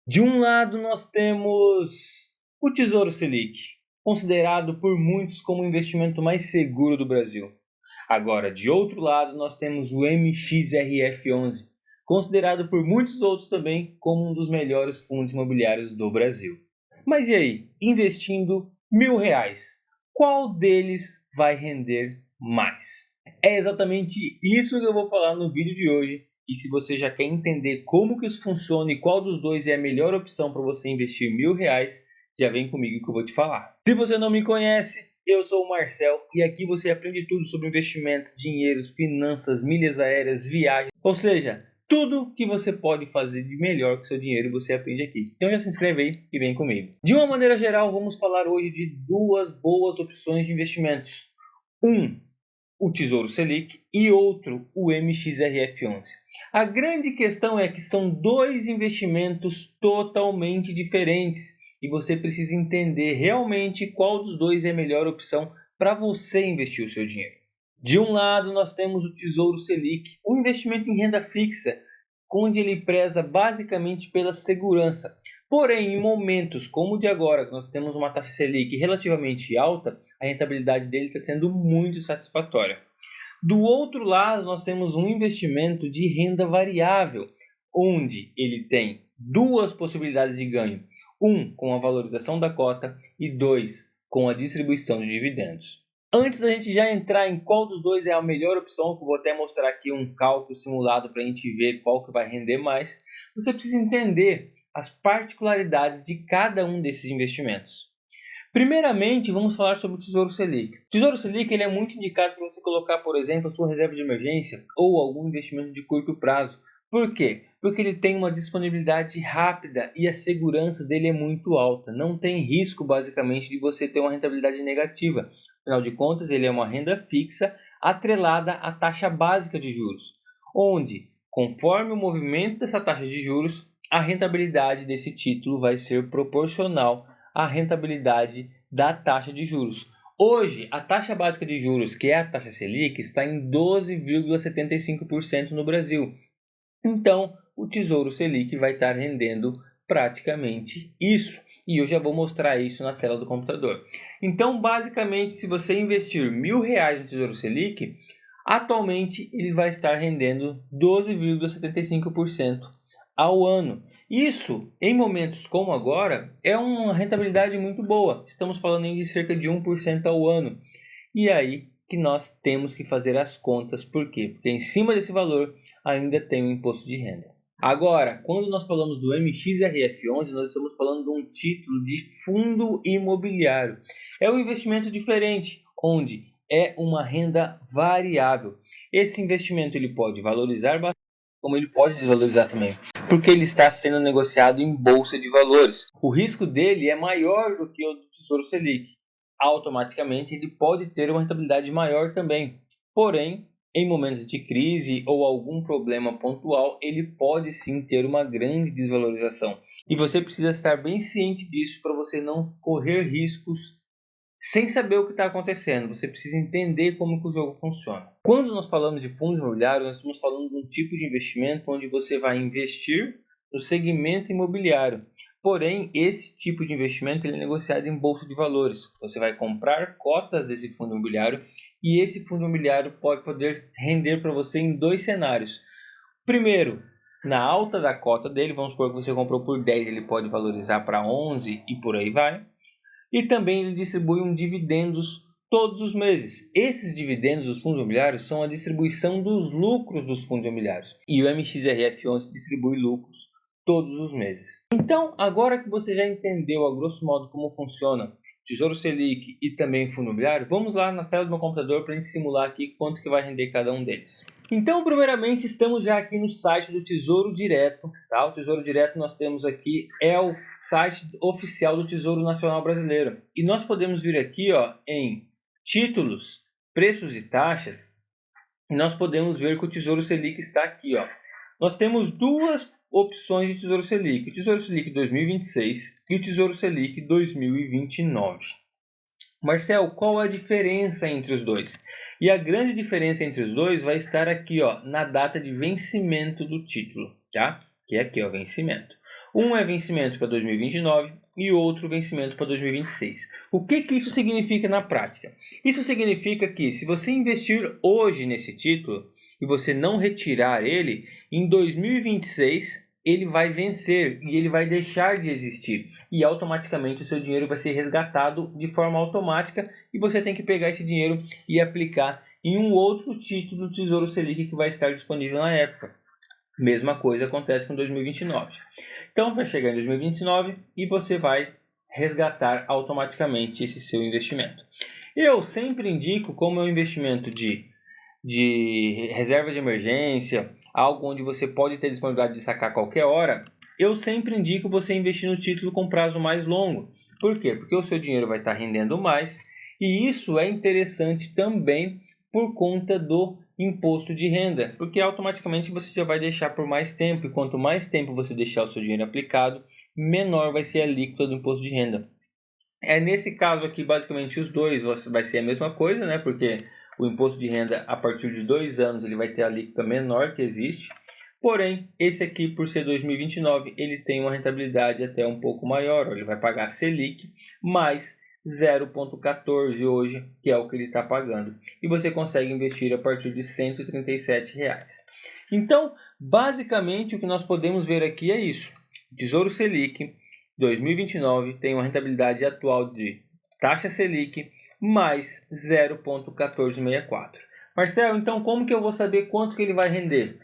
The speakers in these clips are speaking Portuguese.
De um lado nós temos o Tesouro Selic, considerado por muitos como o investimento mais seguro do Brasil. Agora, de outro lado, nós temos o MXRF11, considerado por muitos outros também como um dos melhores fundos imobiliários do Brasil. Mas e aí, investindo R$1.000, qual deles vai render mais? É exatamente isso que eu vou falar no vídeo de hoje. E se você já quer entender como que isso funciona e qual dos dois é a melhor opção para você investir R$1.000, já vem comigo que eu vou te falar. Se você não me conhece, eu sou o Marcel e aqui você aprende tudo sobre investimentos, dinheiros, finanças, milhas aéreas, viagens, ou seja, tudo que você pode fazer de melhor com seu dinheiro você aprende aqui. Então já se inscreve aí e vem comigo. De uma maneira geral, vamos falar hoje de duas boas opções de investimentos. O Tesouro Selic e outro, o MXRF11. A grande questão é que são dois investimentos totalmente diferentes e você precisa entender realmente qual dos dois é a melhor opção para você investir o seu dinheiro. De um lado nós temos o Tesouro Selic, um investimento em renda fixa, onde ele preza basicamente pela segurança. Porém, em momentos como o de agora, que nós temos uma taxa Selic relativamente alta, a rentabilidade dele está sendo muito satisfatória. Do outro lado, nós temos um investimento de renda variável, onde ele tem duas possibilidades de ganho. Com a valorização da cota e com a distribuição de dividendos. Antes da gente já entrar em qual dos dois é a melhor opção, que eu vou até mostrar aqui um cálculo simulado para a gente ver qual que vai render mais, você precisa entender as particularidades de cada um desses investimentos. Primeiramente, vamos falar sobre o Tesouro Selic. O Tesouro Selic ele é muito indicado para você colocar, por exemplo, a sua reserva de emergência ou algum investimento de curto prazo. Por quê? Porque ele tem uma disponibilidade rápida e a segurança dele é muito alta. Não tem risco, basicamente, de você ter uma rentabilidade negativa. Afinal de contas, ele é uma renda fixa atrelada à taxa básica de juros, onde, conforme o movimento dessa taxa de juros, a rentabilidade desse título vai ser proporcional à rentabilidade da taxa de juros. Hoje, a taxa básica de juros, que é a taxa Selic, está em 12,75% no Brasil. Então, o Tesouro Selic vai estar rendendo praticamente isso. E eu já vou mostrar isso na tela do computador. Então, basicamente, se você investir R$1.000 no Tesouro Selic, atualmente ele vai estar rendendo 12,75% ao ano. Isso, em momentos como agora, é uma rentabilidade muito boa. Estamos falando de cerca de 1% ao ano. E aí que nós temos que fazer as contas. Por quê? Porque em cima desse valor ainda tem o imposto de renda. Agora, quando nós falamos do MXRF11, nós estamos falando de um título de fundo imobiliário. É um investimento diferente, onde é uma renda variável. Esse investimento ele pode valorizar bastante, como ele pode desvalorizar também, porque ele está sendo negociado em bolsa de valores. O risco dele é maior do que o do Tesouro Selic. Automaticamente ele pode ter uma rentabilidade maior também. Porém, em momentos de crise ou algum problema pontual, ele pode sim ter uma grande desvalorização. E você precisa estar bem ciente disso para você não correr riscos sem saber o que está acontecendo. Você precisa entender como que o jogo funciona. Quando nós falamos de fundos imobiliários, nós estamos falando de um tipo de investimento onde você vai investir no segmento imobiliário. Porém, esse tipo de investimento ele é negociado em bolsa de valores. Você vai comprar cotas desse fundo imobiliário e esse fundo imobiliário pode poder render para você em dois cenários. Primeiro, na alta da cota dele, vamos supor que você comprou por 10, ele pode valorizar para 11 e por aí vai. E também ele distribui dividendos todos os meses. Esses dividendos dos fundos imobiliários são a distribuição dos lucros dos fundos imobiliários. E o MXRF11 distribui lucros todos os meses. Então, agora que você já entendeu a grosso modo como funciona Tesouro Selic e também fundo imobiliário, vamos lá na tela do meu computador para a gente simular aqui quanto que vai render cada um deles. Então, primeiramente, estamos já aqui no site do Tesouro Direto. Tá? O Tesouro Direto nós temos aqui, é o site oficial do Tesouro Nacional Brasileiro. E nós podemos vir aqui em títulos, preços e taxas, e nós podemos ver que o Tesouro Selic está aqui. Nós temos duas opções de Tesouro Selic, o Tesouro Selic 2026 e o Tesouro Selic 2029. Marcel, qual a diferença entre os dois? E a grande diferença entre os dois vai estar aqui na data de vencimento do título, tá? Que é aqui, vencimento. Um é vencimento para 2029 e outro vencimento para 2026. O que isso significa na prática? Isso significa que se você investir hoje nesse título e você não retirar ele, em 2026 ele vai vencer e ele vai deixar de existir. E automaticamente o seu dinheiro vai ser resgatado de forma automática e você tem que pegar esse dinheiro e aplicar em um outro título do Tesouro Selic que vai estar disponível na época. Mesma coisa acontece com 2029. Então vai chegar em 2029 e você vai resgatar automaticamente esse seu investimento. Eu sempre indico, como é um investimento de reserva de emergência, algo onde você pode ter disponibilidade de sacar a qualquer hora, eu sempre indico você investir no título com prazo mais longo. Por quê? Porque o seu dinheiro vai estar rendendo mais e isso é interessante também por conta do imposto de renda, porque automaticamente você já vai deixar por mais tempo e quanto mais tempo você deixar o seu dinheiro aplicado, menor vai ser a alíquota do imposto de renda. Nesse caso aqui, basicamente os dois vai ser a mesma coisa, né? Porque o imposto de renda a partir de 2 anos ele vai ter a alíquota menor que existe. Porém, esse aqui, por ser 2029, ele tem uma rentabilidade até um pouco maior. Ele vai pagar Selic mais 0,14 hoje, que é o que ele está pagando. E você consegue investir a partir de R$ 137. Então, basicamente, o que nós podemos ver aqui é isso. Tesouro Selic 2029 tem uma rentabilidade atual de taxa Selic mais 0,1464. Marcelo, então como que eu vou saber quanto que ele vai render?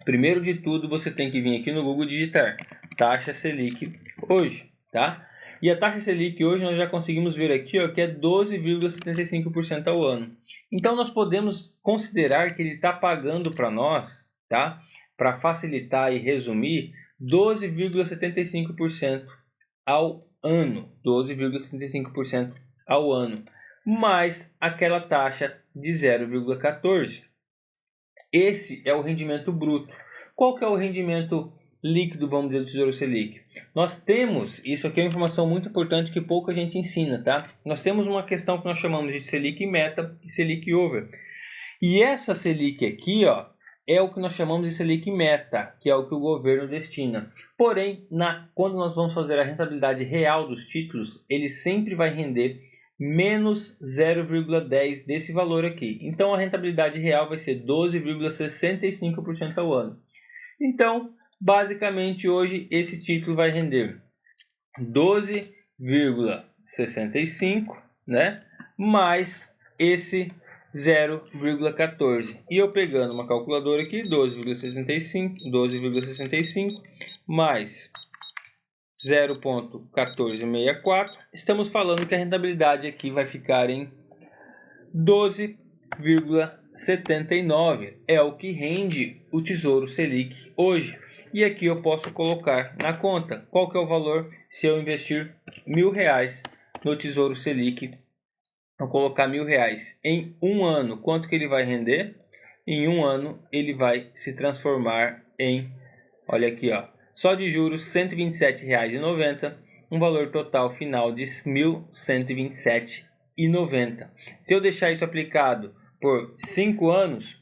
Primeiro de tudo, você tem que vir aqui no Google digitar taxa Selic hoje, tá? E a taxa Selic hoje nós já conseguimos ver aqui, ó, que é 12,75% ao ano. Então nós podemos considerar que ele está pagando para nós, tá? Para facilitar e resumir, 12,75% ao ano, 12,75% ao ano, mais aquela taxa de 0,14. Esse é o rendimento bruto. Qual que é o rendimento líquido, vamos dizer, do Tesouro Selic? Nós temos, isso aqui é uma informação muito importante que pouca gente ensina, tá? Nós temos uma questão que nós chamamos de Selic Meta e Selic Over. E essa Selic aqui, ó, é o que nós chamamos de Selic Meta, que é o que o governo destina. Porém, quando nós vamos fazer a rentabilidade real dos títulos, ele sempre vai render menos 0,10 desse valor aqui. Então, a rentabilidade real vai ser 12,65% ao ano. Então, basicamente, hoje, esse título vai render 12,65, né? Mais esse 0,14. E eu pegando uma calculadora aqui, 12,65 mais 0,1464, estamos falando que a rentabilidade aqui vai ficar em 12,79. É o que rende o Tesouro Selic hoje. E aqui eu posso colocar na conta qual que é o valor se eu investir R$1.000 no Tesouro Selic. Eu colocar R$1.000 em um ano, quanto que ele vai render? Em um ano ele vai se transformar em, olha aqui, ó, só de juros R$ 127,90, um valor total final de R$ 1.127,90. Se eu deixar isso aplicado por 5 anos,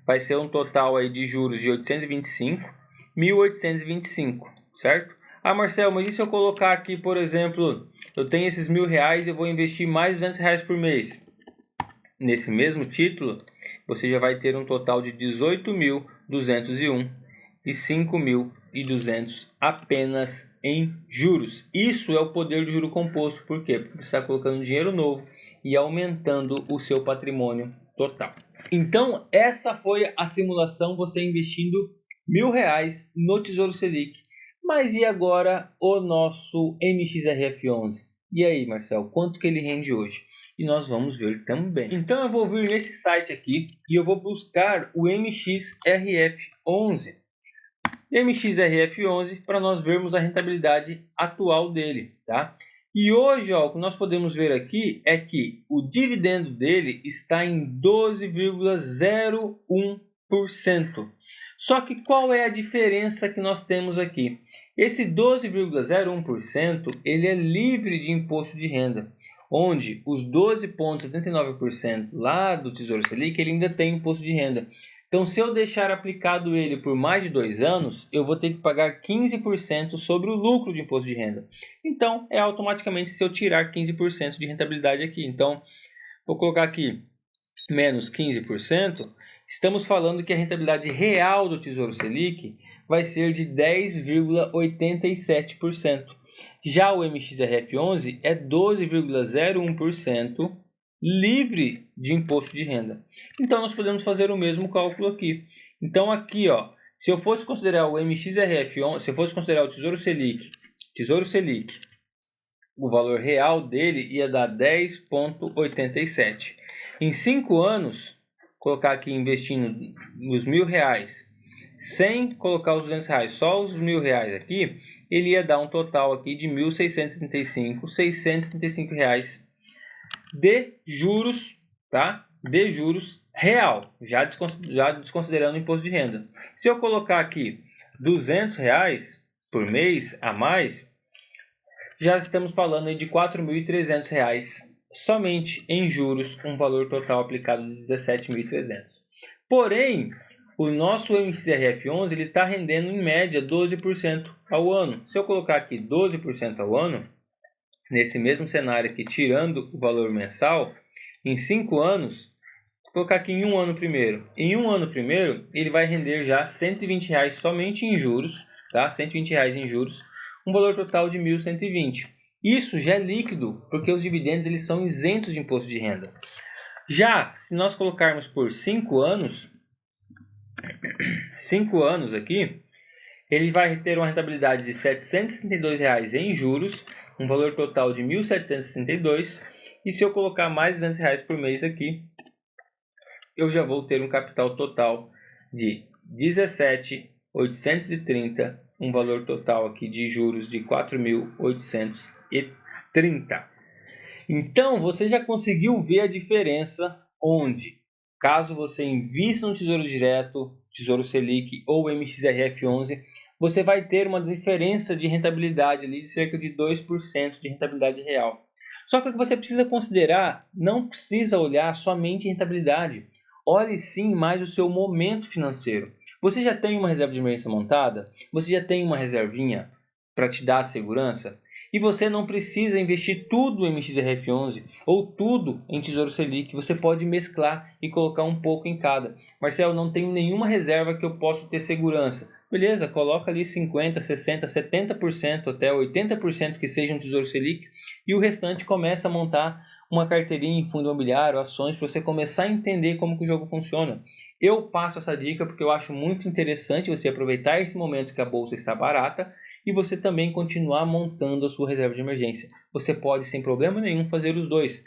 vai ser um total aí de juros de 1.825, certo? Ah, Marcelo, mas e se eu colocar aqui, por exemplo, eu tenho esses R$1.000 e eu vou investir mais R$200 por mês. Nesse mesmo título, você já vai ter um total de 18.201 e 5.200 apenas em juros. Isso é o poder do juro composto. Por quê? Porque você está colocando dinheiro novo e aumentando o seu patrimônio total. Então, essa foi a simulação, você investindo R$1.000 no Tesouro Selic. Mas e agora o nosso MXRF11? E aí, Marcelo, quanto que ele rende hoje? E nós vamos ver também. Então eu vou vir nesse site aqui e eu vou buscar o MXRF11. MXRF11 para nós vermos a rentabilidade atual dele, tá? E hoje, ó, o que nós podemos ver aqui é que o dividendo dele está em 12,01%. Só que qual é a diferença que nós temos aqui? Esse 12,01% ele é livre de imposto de renda, onde os 12,79% lá do Tesouro Selic ele ainda tem imposto de renda. Então, se eu deixar aplicado ele por mais de 2 anos, eu vou ter que pagar 15% sobre o lucro de imposto de renda. Então, é automaticamente se eu tirar 15% de rentabilidade aqui. Então, vou colocar aqui menos 15%, estamos falando que a rentabilidade real do Tesouro Selic vai ser de 10,87%. Já o MXRF11 é 12,01% livre de imposto de renda. Então, nós podemos fazer o mesmo cálculo aqui. Então, aqui, ó, se eu fosse considerar o MXRF11, se eu fosse considerar o Tesouro Selic, o valor real dele ia dar 10,87. Em 5 anos, colocar aqui investindo nos R$1.000, sem colocar os R$200, só os R$1.000 aqui, ele ia dar um total aqui de R$ 1.635 de juros, tá? De juros real, já desconsiderando o imposto de renda. Se eu colocar aqui R$200 por mês a mais, já estamos falando aí de R$ 4.300 somente em juros, um valor total aplicado de 17.300. Porém, o nosso MXRF11 ele está rendendo em média 12% ao ano. Se eu colocar aqui 12% ao ano, nesse mesmo cenário aqui, tirando o valor mensal, em 5 anos, vou colocar aqui em um ano primeiro. Em um ano primeiro, ele vai render já R$ 120 somente em juros, tá? R$ 120 em juros, um valor total de 1.120. Isso já é líquido, porque os dividendos eles são isentos de imposto de renda. Já, se nós colocarmos por 5 anos, 5 anos aqui, ele vai ter uma rentabilidade de R$ 762 em juros, um valor total de R$ 1.762. E se eu colocar mais R$ 200 por mês aqui, eu já vou ter um capital total de 17.830, um valor total aqui de juros de 4.830. Então, você já conseguiu ver a diferença onde, caso você invista no Tesouro Direto, Tesouro Selic ou MXRF11, você vai ter uma diferença de rentabilidade ali de cerca de 2% de rentabilidade real. Só que o que você precisa considerar, não precisa olhar somente rentabilidade. Olhe sim mais o seu momento financeiro. Você já tem uma reserva de emergência montada? Você já tem uma reservinha para te dar segurança? E você não precisa investir tudo em MXRF11 ou tudo em Tesouro Selic. Você pode mesclar e colocar um pouco em cada. Marcelo, não tenho nenhuma reserva que eu possa ter segurança. Beleza, coloca ali 50%, 60%, 70% até 80% que seja um Tesouro Selic. E o restante começa a montar uma carteirinha em fundo imobiliário, ações, para você começar a entender como que o jogo funciona. Eu passo essa dica porque eu acho muito interessante você aproveitar esse momento que a bolsa está barata e você também continuar montando a sua reserva de emergência. Você pode, sem problema nenhum, fazer os dois.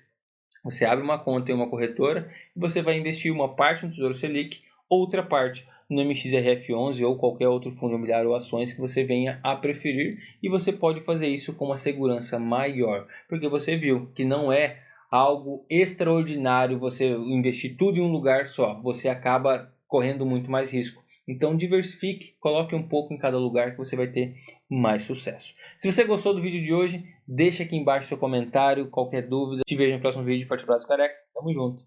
Você abre uma conta em uma corretora e você vai investir uma parte no Tesouro Selic, outra parte no MXRF11 ou qualquer outro fundo imobiliário ou ações que você venha a preferir, e você pode fazer isso com uma segurança maior, porque você viu que não é algo extraordinário você investir tudo em um lugar só, você acaba correndo muito mais risco. Então diversifique, coloque um pouco em cada lugar que você vai ter mais sucesso. Se você gostou do vídeo de hoje, deixa aqui embaixo seu comentário, qualquer dúvida. Te vejo no próximo vídeo. Forte abraço, careca. Tamo junto.